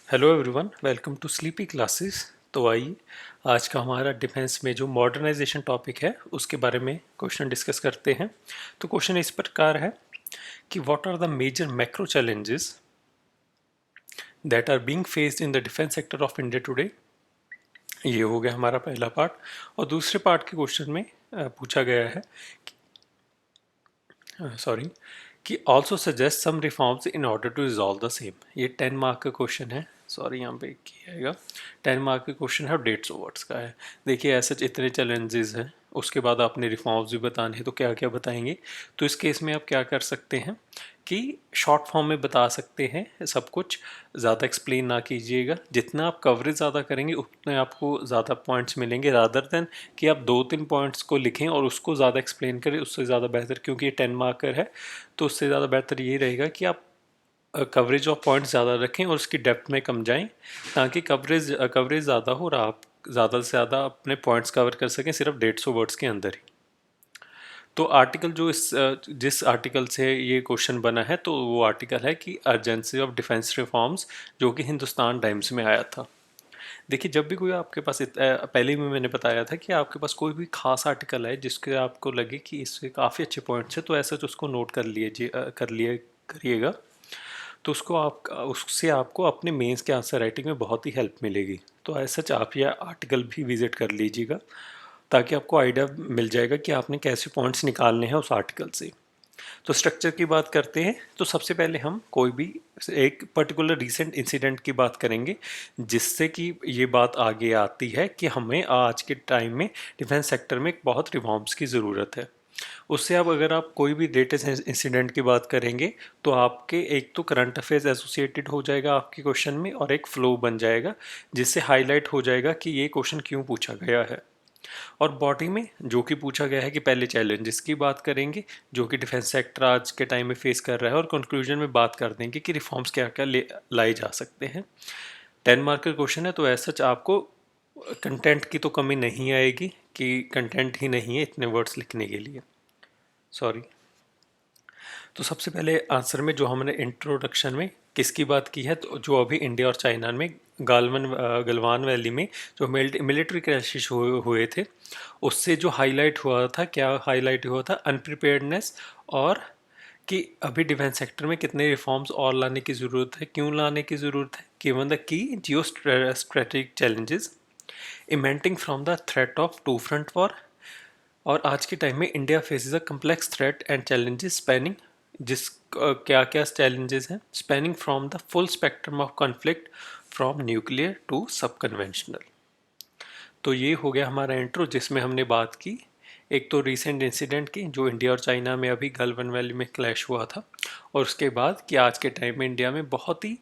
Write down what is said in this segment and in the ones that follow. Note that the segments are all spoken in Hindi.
Hello everyone, welcome to sleepy classes. तो आइए आज का हमारा डिफेंस में जो मॉडर्नाइजेशन टॉपिक है उसके बारे में क्वेश्चन डिस्कस करते हैं। तो क्वेश्चन इस प्रकार है कि what are the major macro challenges that are being faced in the defence sector of India today. ये हो गया हमारा पहला पार्ट। और दूसरे पार्ट के क्वेश्चन में पूछा गया है सॉरी कि also suggest some reforms in order to resolve the same. ये 10 मार्क का क्वेश्चन है। सॉरी, यहाँ पे किया जाएगा। 10 मार्क का क्वेश्चन है और 150 वर्ड्स का है। देखिए ऐसे इतने चैलेंजेस हैं, उसके बाद आपने रिफॉर्म्स भी बताने हैं, तो क्या क्या बताएंगे। तो इस केस में आप क्या कर सकते हैं कि शॉर्ट फॉर्म में बता सकते हैं सब कुछ। ज़्यादा एक्सप्लेन ना कीजिएगा। जितना आप कवरेज ज़्यादा करेंगे उतने आपको ज़्यादा पॉइंट्स मिलेंगे, रादर देन कि आप 2-3 पॉइंट्स को लिखें और उसको ज़्यादा एक्सप्लेन करें। उससे ज़्यादा बेहतर, क्योंकि ये 10 मार्कर है, तो उससे ज़्यादा बेहतर ये रहेगा कि आप कवरेज ऑफ पॉइंट्स ज़्यादा रखें और उसकी डेप्थ में कम जाएं, ताकि कवरेज ज़्यादा हो और आप ज़्यादा से ज़्यादा अपने पॉइंट्स कवर कर सकें सिर्फ 150 वर्ड्स के अंदर ही। तो आर्टिकल जो जिस आर्टिकल से ये क्वेश्चन बना है, तो वो आर्टिकल है कि अर्जेंसी ऑफ डिफेंस रिफॉर्म्स, जो कि हिंदुस्तान टाइम्स में आया था। देखिए जब भी कोई आपके पास पहले भी मैंने बताया था कि आपके पास कोई भी खास आर्टिकल है जिसके आपको लगे कि इससे काफ़ी अच्छे पॉइंट्स है, तो ऐसा तो उसको नोट कर लिए करिएगा। तो उससे आपको अपने मेंस के आंसर राइटिंग में बहुत ही हेल्प मिलेगी। तो ऐसा आप यह आर्टिकल भी विजिट कर लीजिएगा, ताकि आपको आइडिया मिल जाएगा कि आपने कैसे पॉइंट्स निकालने हैं उस आर्टिकल से। तो स्ट्रक्चर की बात करते हैं, तो सबसे पहले हम कोई भी एक पर्टिकुलर रीसेंट इंसिडेंट की बात करेंगे, जिससे कि ये बात आगे आती है कि हमें आज के टाइम में डिफेंस सेक्टर में बहुत रिफॉर्म्स की ज़रूरत है। उससे अब अगर आप कोई भी लेटेस्ट इंसिडेंट की बात करेंगे, तो आपके एक तो करंट अफेयर्स एसोसिएटेड हो जाएगा आपके क्वेश्चन में, और एक फ्लो बन जाएगा जिससे हाईलाइट हो जाएगा कि ये क्वेश्चन क्यों पूछा गया है। और बॉडी में जो कि पूछा गया है कि पहले चैलेंजेस की बात करेंगे जो कि डिफेंस सेक्टर आज के टाइम में फेस कर रहा है, और कंक्लूजन में बात कर देंगे कि रिफॉर्म्स क्या क्या लाए जा सकते हैं। 10 मार्क का क्वेश्चन है, तो ऐसा सच आपको कंटेंट की तो कमी नहीं आएगी कि कंटेंट ही नहीं है इतने वर्ड्स लिखने के लिए। सॉरी। तो सबसे पहले आंसर में जो हमने इंट्रोडक्शन में किसकी बात की है, तो जो अभी इंडिया और चाइना में गलवान वैली में जो मिलिट्री क्रैशेस हुए थे, उससे जो हाईलाइट हुआ था, क्या हाईलाइट हुआ था, अनप्रिपेयर्डनेस, और कि अभी डिफेंस सेक्टर में कितने रिफॉर्म्स और लाने की ज़रूरत है, क्यों लाने की ज़रूरत है, given the key geostrategic challenges emanating from the threat of two front war. और आज के टाइम में India faces a complex threat and challenges spanning, जिस क्या क्या चैलेंजेस हैं, spanning from the full spectrum of conflict from nuclear to sub conventional. तो ये हो गया हमारा इंट्रो, जिसमें हमने बात की एक तो रीसेंट इंसिडेंट की जो इंडिया और चाइना में अभी गलवान वैली में क्लैश हुआ था, और उसके बाद कि आज के टाइम में इंडिया में बहुत ही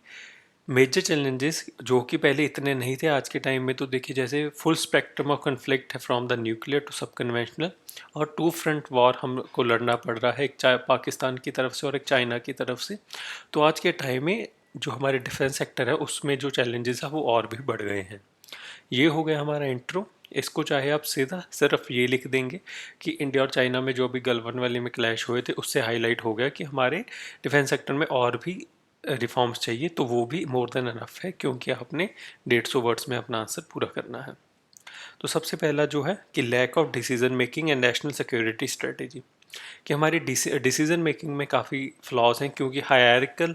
मेजर चैलेंजेस जो कि पहले इतने नहीं थे आज के टाइम में। तो देखिए जैसे फुल स्पेक्ट्रम ऑफ कन्फ्लिक्ट है from the nuclear to sub conventional, और टू फ्रंट वॉर हमको लड़ना पड़ रहा है, एक पाकिस्तान की तरफ से और एक चाइना की तरफ से। तो आज के टाइम में जो हमारे डिफेंस सेक्टर है उसमें जो चैलेंजेस है वो और भी बढ़ गए हैं। ये हो गया हमारा इंट्रो। इसको चाहे आप सीधा सिर्फ ये लिख देंगे कि इंडिया और चाइना में जो अभी गलवान वैली में क्लैश हुए थे उससे हाईलाइट हो गया कि हमारे डिफेंस सेक्टर में और भी रिफॉर्म्स चाहिए, तो वो भी मोर देन अनफ है, क्योंकि आपने 150 वर्ड्स में अपना आंसर पूरा करना है। तो सबसे पहला जो है कि lack of decision making and national security strategy, कि हमारी डिसीजन मेकिंग में काफ़ी फ्लॉज हैं, क्योंकि हायरार्किकल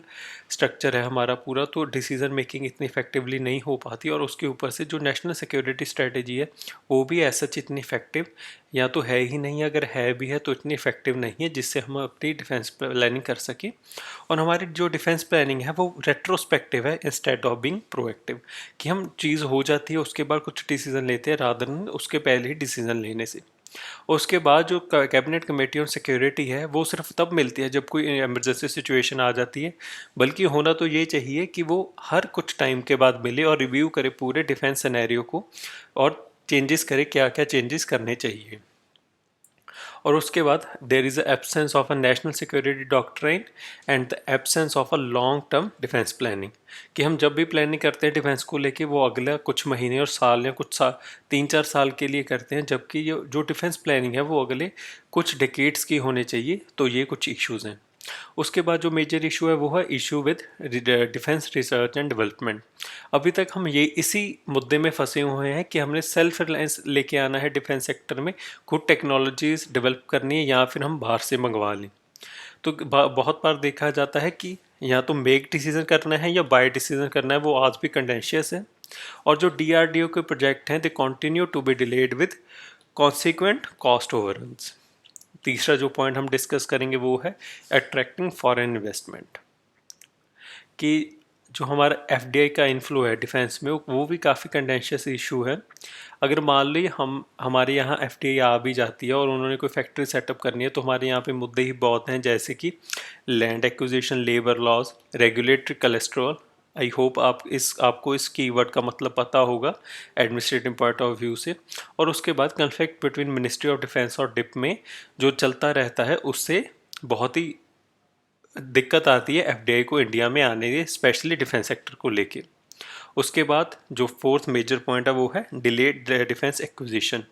स्ट्रक्चर है हमारा पूरा, तो डिसीजन मेकिंग इतनी इफेक्टिवली नहीं हो पाती। और उसके ऊपर से जो नेशनल सिक्योरिटी स्ट्रेटेजी है वो भी ऐसा इतनी इफेक्टिव या तो है ही नहीं, अगर है भी है तो इतनी इफेक्टिव नहीं है जिससे हम अपनी डिफेंस प्लानिंग कर सकें। और हमारी जो डिफेंस प्लानिंग है वो रेट्रोस्पेक्टिव है इंस्टेड ऑफ बीइंग प्रोएक्टिव, कि हम चीज़ हो जाती है उसके बाद कुछ डिसीजन लेते हैं रादर देन उसके पहले ही डिसीजन लेने से। और उसके बाद जो कैबिनेट कमेटी ऑन सिक्योरिटी है वो सिर्फ तब मिलती है जब कोई इमरजेंसी सिचुएशन आ जाती है, बल्कि होना तो ये चाहिए कि वो हर कुछ टाइम के बाद मिले और रिव्यू करे पूरे डिफेंस सिनेरियो को, और चेंजेस करे क्या क्या चेंजेस करने चाहिए। और उसके बाद there is a absence of a national security doctrine and the absence of a long term defence planning, कि हम जब भी प्लानिंग करते हैं डिफेंस को लेके वो अगला कुछ महीने और साल या 3-4 साल के लिए करते हैं, जबकि ये जो डिफेंस प्लानिंग है वो अगले कुछ डिकेड्स की होने चाहिए। तो ये कुछ इश्यूज़ हैं। उसके बाद जो मेजर इशू है वो है issue with defence research and development. अभी तक हम ये इसी मुद्दे में फंसे हुए हैं कि हमने सेल्फ रिलायंस लेके आना है डिफेंस सेक्टर में, खुद टेक्नोलॉजीज डेवलप करनी है या फिर हम बाहर से मंगवा लें। तो बहुत बार देखा जाता है कि या तो मेक डिसीजन करना है या बाय डिसीजन करना है, वो आज भी कंटेंशियस है। और जो डीआरडीओ के प्रोजेक्ट हैं they continue to be delayed with consequent cost overruns. तीसरा जो पॉइंट हम डिस्कस करेंगे वो है अट्रैक्टिंग फॉरेन इन्वेस्टमेंट, कि जो हमारा एफडीआई का इन्फ्लो है डिफेंस में वो भी काफ़ी कंटेंशियस इशू है। अगर मान ली हमारे यहाँ एफडीआई आ भी जाती है और उन्होंने कोई फैक्ट्री सेटअप करनी है, तो हमारे यहाँ पे मुद्दे ही बहुत हैं, जैसे कि land acquisition, labour laws, regulatory cholesterol. I hope आपको इस कीवर्ड का मतलब पता होगा एडमिनिस्ट्रेटिव पॉइंट ऑफ व्यू से। और उसके बाद conflict between ministry of defence और डिप में जो चलता रहता है, उससे बहुत ही दिक्कत आती है एफडीआई को इंडिया में आने की, स्पेशली डिफेंस सेक्टर को लेके। उसके बाद जो फोर्थ मेजर पॉइंट है वो है डिलेड डिफेंस एक्विजिशन।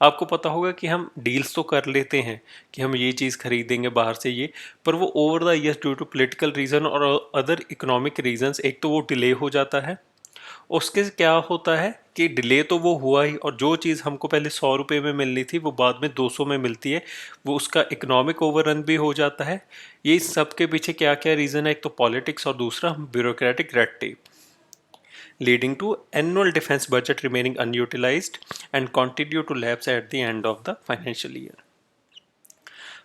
आपको पता होगा कि हम डील्स तो कर लेते हैं कि हम ये चीज़ खरीदेंगे बाहर से ये, पर वो over the years due to political reason और अदर इकोनॉमिक रीजंस एक तो वो डिले हो जाता है। उसके क्या होता है कि डिले तो वो हुआ ही, और जो चीज़ हमको पहले 100 रुपये में मिलनी थी वो बाद में 200 में मिलती है, वो उसका इकोनॉमिक ओवररन भी हो जाता है। ये सब के पीछे क्या क्या रीज़न है, एक तो पॉलिटिक्स और दूसरा bureaucratic red tape, leading to annual defense budget remaining unutilized and continue to lapse at the end of the financial year।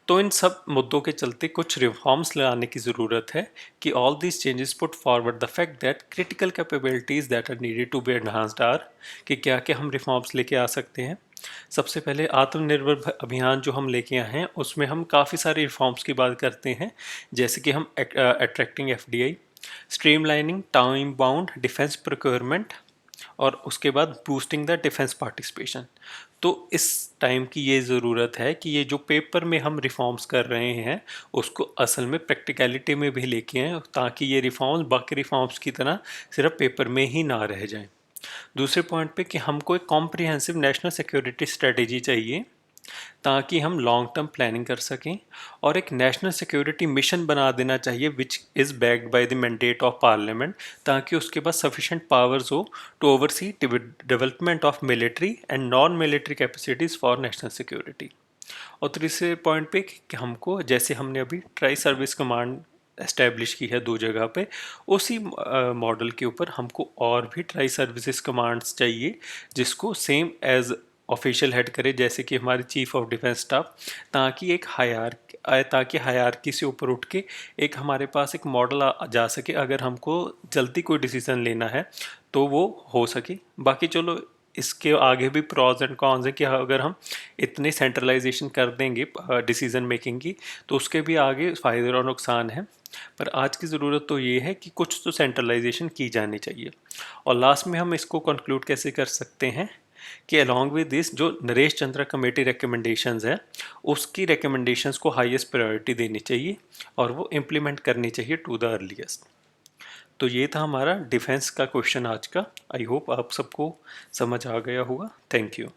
तो इन सब मुद्दों के चलते कुछ रिफॉर्म्स लाने की ज़रूरत है कि all these changes put forward the fact that critical capabilities that are needed to be enhanced are, कि क्या क्या हम रिफॉर्म्स लेके आ सकते हैं। सबसे पहले आत्मनिर्भर अभियान जो हम लेके आए हैं उसमें हम काफ़ी सारे रिफॉर्म्स की बात करते हैं, जैसे कि हम attracting FDI, streamlining time bound defence procurement, और उसके बाद बूस्टिंग द डिफेंस पार्टिसिपेशन। तो इस टाइम की ये ज़रूरत है कि ये जो पेपर में हम रिफॉर्म्स कर रहे हैं उसको असल में प्रैक्टिकलिटी में भी लेके आएँ, ताकि ये रिफॉर्म्स बाकी रिफॉर्म्स की तरह सिर्फ पेपर में ही ना रह जाएं। दूसरे पॉइंट पे कि हमको एक कॉम्प्रिहेंसिव नेशनल सिक्योरिटी स्ट्रेटेजी चाहिए, ताकि हम लॉन्ग टर्म प्लानिंग कर सकें, और एक नेशनल सिक्योरिटी मिशन बना देना चाहिए which is backed by the mandate of parliament, ताकि उसके पास सफिशेंट पावर्स हो to oversee development of military and non military capacities for national security. और तीसरे पॉइंट पे कि हमको, जैसे हमने अभी ट्राई सर्विस कमांड एस्टेब्लिश की है 2 जगह पे, उसी मॉडल के ऊपर हमको और भी ट्राई सर्विसेज कमांड्स चाहिए जिसको सेम एज ऑफिशियल हेड करे, जैसे कि हमारे चीफ ऑफ डिफेंस स्टाफ, ताकि हायरार्की से ऊपर उठ के एक हमारे पास एक मॉडल जा सके, अगर हमको जल्दी कोई डिसीजन लेना है तो वो हो सके। बाकी चलो इसके आगे भी प्रॉज एंड कॉन्स है कि अगर हम इतनी सेंट्रलाइजेशन कर देंगे डिसीजन मेकिंग की, तो उसके भी आगे फ़ायदे और नुकसान हैं। पर आज की ज़रूरत तो ये है कि कुछ तो सेंट्रलाइजेशन की जानी चाहिए। और लास्ट में हम इसको कंक्लूड कैसे कर सकते हैं कि अलॉन्ग विद दिस जो नरेश चंद्रा कमेटी रिकमेंडेशंस है, उसकी रिकमेंडेशंस को हाईएस्ट प्रायोरिटी देनी चाहिए और वो इम्प्लीमेंट करनी चाहिए टू द अर्लीस्ट। तो ये था हमारा डिफेंस का क्वेश्चन आज का। आई होप आप सबको समझ आ गया होगा। Thank you.